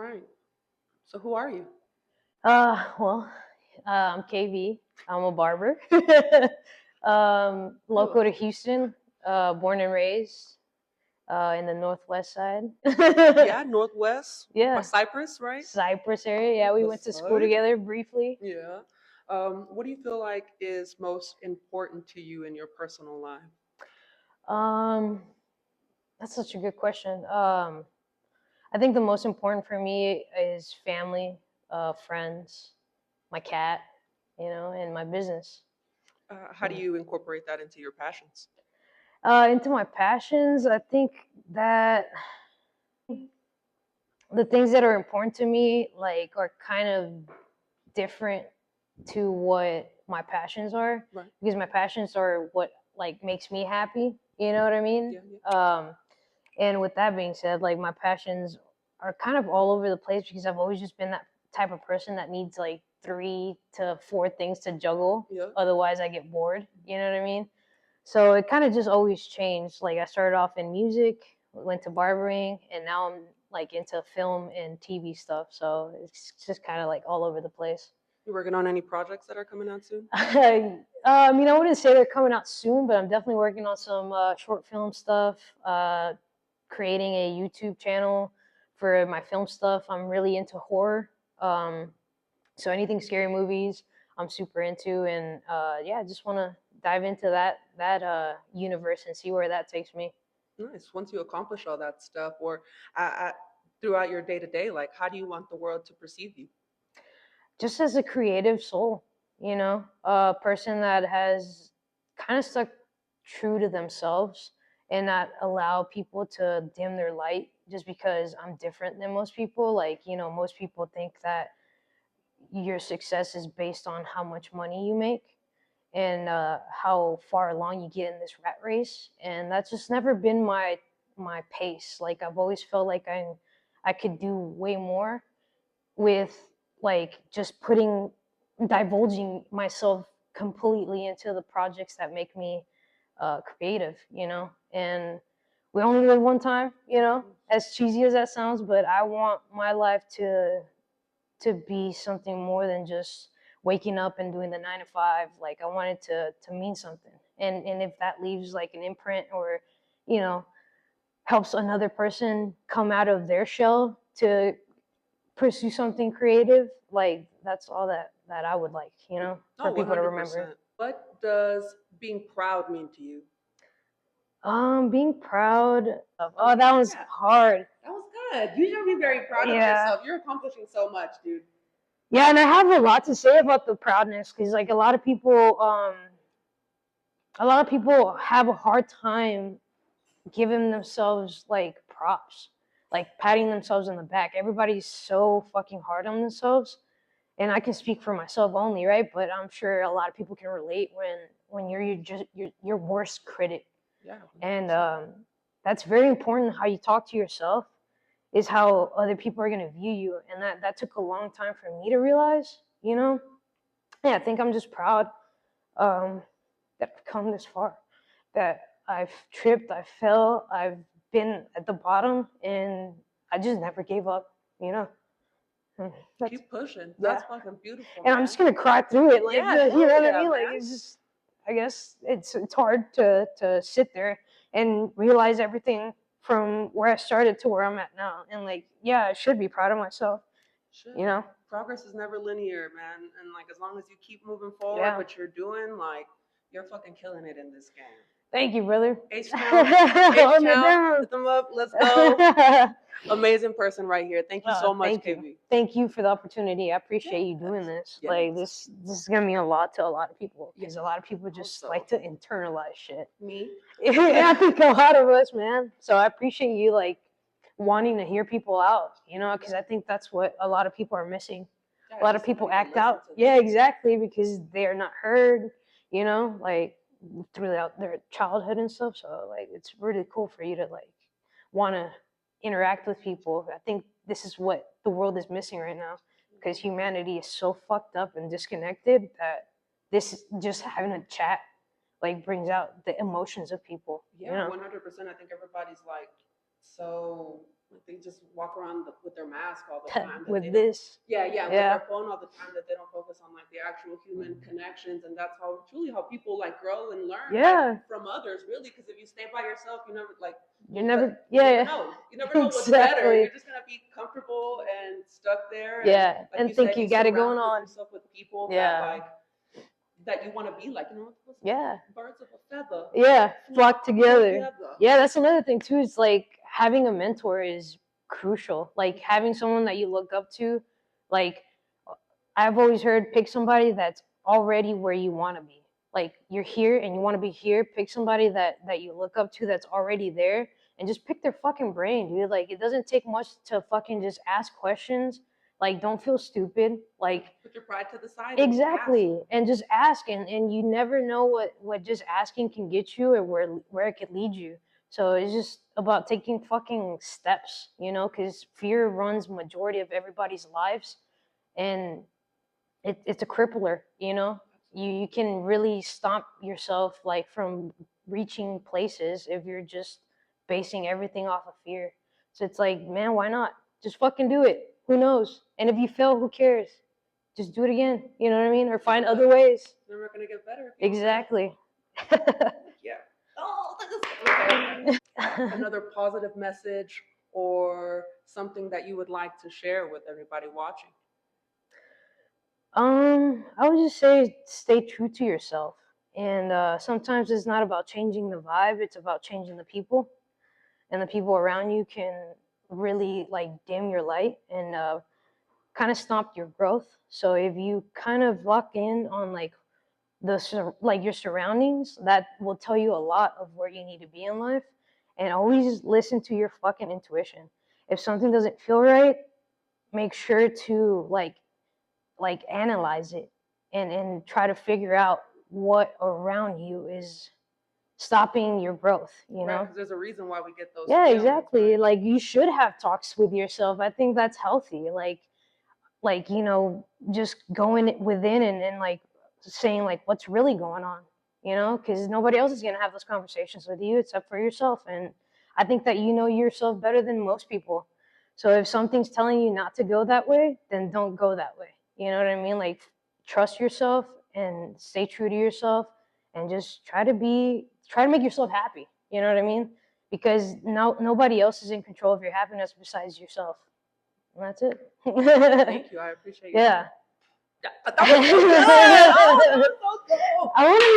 right. So who are you? Well, I'm KV. I'm a barber. Local to Beautiful. Houston, born and raised in the northwest side. Yeah, Northwest by Yeah, Cyprus, right? Cyprus area. Yeah, we The went to school side. together briefly. Yeah. What do you feel like is most important to you in your personal life? Um, that's such a good question. I think the most important for me is family, friends, my cat, and my business. How do you incorporate that into your passions? Into my passions, I think that the things that are important to me like are kind of different to what my passions are, Right. because my passions are what like makes me happy, you know what I mean? Yeah, yeah. And with that being said, like my passions are kind of all over the place because I've always just been that type of person that needs like 3 to 4 things to juggle, Yeah. otherwise I get bored, you know what I mean? So it kind of just always changed. Like I started off in music, went to barbering, and now I'm like into film and TV stuff. So it's just kind of like all over the place. You working on any projects that are coming out soon? I wouldn't say they're coming out soon, but I'm definitely working on some short film stuff, creating a YouTube channel for my film stuff. I'm really into horror. Um, so anything scary movies, I'm super into, and yeah, I just want to dive into that universe and see where that takes me. Nice. Once you accomplish all that stuff, or uh, throughout your day to day, like how do you want the world to perceive you? Just as a creative soul, a person that has kind of stuck true to themselves and not allow people to dim their light just because I'm different than most people. Like, most people think that your success is based on how much money you make and how far along you get in this rat race, and that's just never been my pace. Like I've always felt like I could do way more with like just divulging myself completely into the projects that make me creative, and we only live one time, as cheesy as that sounds, but I want my life to be something more than just waking up and doing the 9 to 5. Like I want it to mean something, and if that leaves like an imprint, or you know helps another person come out of their shell to pursue something creative, like that's all that I would like, for Oh, people to remember. 100%. What does being proud mean to you? Being proud of, Oh, oh, that was yeah. hard. That was good. You should be very proud of Yeah. yourself. You're accomplishing so much, dude. Yeah, and I have a lot to say about the proudness, because like a lot of people have a hard time giving themselves like props, like patting themselves in the back. Everybody's so fucking hard on themselves, and I can speak for myself only, right? But I'm sure a lot of people can relate when you're your worst critic, Yeah. and that's very important. How you talk to yourself is how other people are gonna view you, and that took a long time for me to realize. Yeah, I think I'm just proud um, that I've come this far, that I've tripped, I fell, I've been at the bottom, and I just never gave up. You know. That's Keep pushing. yeah. That's fucking beautiful, And I'm man. just gonna cry through it. Like, Yeah, you know hell what I yeah, mean? Like, man. it's just, I guess it's hard to sit there and realize everything from where I started to where I'm at now. And like, yeah, I should be proud of myself. Shit. You know? Progress is never linear, man. And like, as long as you keep moving forward, Yeah. what you're doing, like, you're fucking killing it in this game. Thank you, brother. H Town, H Hold it Town, down. hit them up. Let's go. Amazing person right here. Thank you so much, Thank you. KB. Thank you for the opportunity. I appreciate you doing this. Yes. Like this is gonna mean a lot to a lot of people, because Yes. a lot of people just Also. like to internalize shit. Me? I think a lot of us, man. So I appreciate you like wanting to hear people out, because I think that's what a lot of people are missing. Yeah, A lot of just people somebody to act listen out. to Yeah, them. exactly, because they are not heard, like throughout their childhood and stuff. So like it's really cool for you to like want to interact with people. I think this is what the world is missing right now, because humanity is so fucked up and disconnected that this just having a chat like brings out the emotions of people. Yeah, 100%. I think everybody's like so Like they just walk around with their mask all the time. That with they don't. this. Yeah, yeah, with Yeah. their phone all the time. That they don't focus on like the actual human connections, and that's how truly how people like grow and learn Yeah. from others. Really, because if you stay by yourself, you never like You never. you Yeah. never know. You never know what's better. Exactly. You're just gonna be comfortable and stuck there, and Yeah. like And you think said, you you got it going surround on. yourself with people that Yeah. like that you want to be like. You know, what's Yeah. birds of a feather. Yeah. Flock together. together. Yeah, that's another thing too. Is like having a mentor is crucial. Like having someone that you look up to. Like I've always heard, pick somebody that's already where you want to be. Like you're here and you want to be here. Pick somebody that you look up to that's already there, and just pick their fucking brain, dude. Like it doesn't take much to fucking just ask questions. Like don't feel stupid. Like put your pride to the side. Exactly, and just ask, and you never know what just asking can get you, or where it could lead you. So it's just about taking fucking steps, because fear runs majority of everybody's lives, and it's a crippler. You can really stop yourself like from reaching places if you're just basing everything off of fear. So it's like, man, why not? Just fucking do it. Who knows? And if you fail, who cares? Just do it again. You know what I mean? Or find other ways. It's never gonna get better. Exactly. Yeah. Oh, okay. Another positive message or something that you would like to share with everybody watching? I would just say stay true to yourself. And sometimes it's not about changing the vibe, it's about changing the people. And the people around you can really like dim your light and kind of stop your growth. So if you kind of lock in on like like your surroundings, that will tell you a lot of where you need to be in life. And always listen to your fucking intuition. If something doesn't feel right, make sure to like analyze it and try to figure out what around you is stopping your growth, Right, because there's a reason why we get those. Yeah, feelings, exactly. right? Like you should have talks with yourself. I think that's healthy. Like just going within and like saying like what's really going on, because nobody else is going to have those conversations with you except for yourself. And I think that you know yourself better than most people. So if something's telling you not to go that way, then don't go that way. You know what I mean? Like trust yourself and stay true to yourself and just try to make yourself happy. You know what I mean? Because nobody else is in control of your happiness besides yourself. And that's it. Thank you. I appreciate you. Yeah. That was so good. Oh, that was so cool. I want to